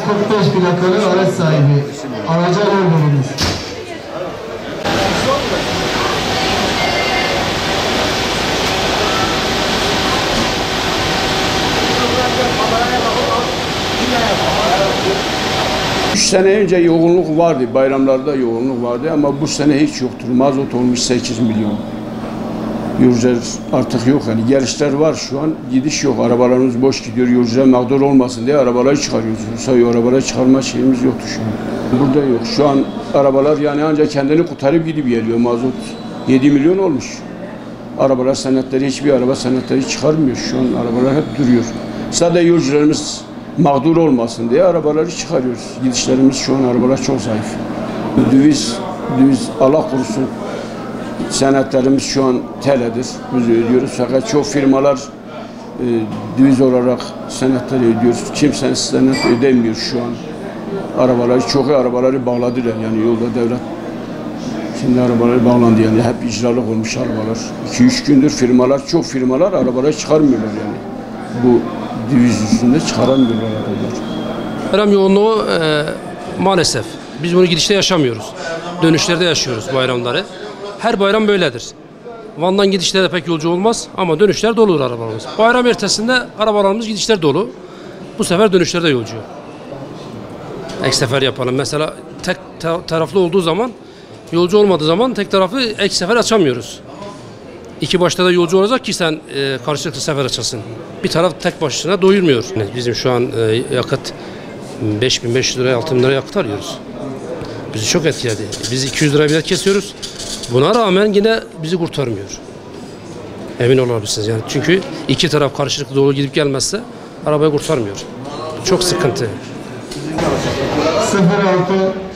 45 plakalı araç sahibi. Araca yol veriniz. Üç sene önce yoğunluk vardı, bayramlarda yoğunluk vardı ama bu sene hiç yoktur. Mazot olmuş 8 milyon. Yolcular artık yok, yani gelişler var şu an, gidiş yok. Arabalarımız boş gidiyor, yolcular mağdur olmasın diye arabaları çıkarıyoruz. Yoksa arabaları çıkarma şeyimiz yoktu şu an. Burada yok. Şu an arabalar yani ancak kendini kurtarıp gidip geliyor. Mazot 7 milyon olmuş. Arabalar senetleri, hiçbir araba senetleri çıkarmıyor. Şu an arabalar hep duruyor. Sadece yolcularımız mağdur olmasın diye arabaları çıkarıyoruz. Gidişlerimiz şu an arabalar çok zayıf. Döviz Allah korusun. Senetlerimiz şu an TL'dir. Biz ödüyoruz. Fakat çok firmalar döviz olarak senetleri ödüyoruz. Kimse senet ödemiyor şu an. Arabaları bağladılar. Yani yolda devlet şimdi arabaları bağlandı yani. Hep icralık olmuş arabalar. 2-3 gündür çok firmalar arabaları çıkarmıyorlar yani. Bu döviz üstünde çıkaramıyorlar arabalar. Bayram yoğunluğu maalesef biz bunu gidişte yaşamıyoruz. Dönüşlerde yaşıyoruz bayramları. Her bayram böyledir. Van'dan gidişlerde pek yolcu olmaz ama dönüşler dolu olur arabalarımız. Bayram ertesinde arabalarımız gidişler dolu. Bu sefer dönüşlerde yolcu yok. Ek sefer yapalım. Mesela tek taraflı olduğu zaman, yolcu olmadığı zaman tek taraflı ek sefer açamıyoruz. İki başta da yolcu olacak ki sen karşılıklı sefer açasın. Bir taraf tek başına doyurmuyor. Bizim şu an yakıt 5.500 liraya 6.000 liraya yakıt alıyoruz. Bizi çok etkiledi. Biz 200 lira bilet kesiyoruz. Buna rağmen yine bizi kurtarmıyor. Emin olabilirsiniz yani. Çünkü iki taraf karşılıklı dolu gidip gelmezse arabayı kurtarmıyor. Çok sıkıntı.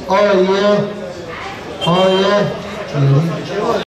06 A'ya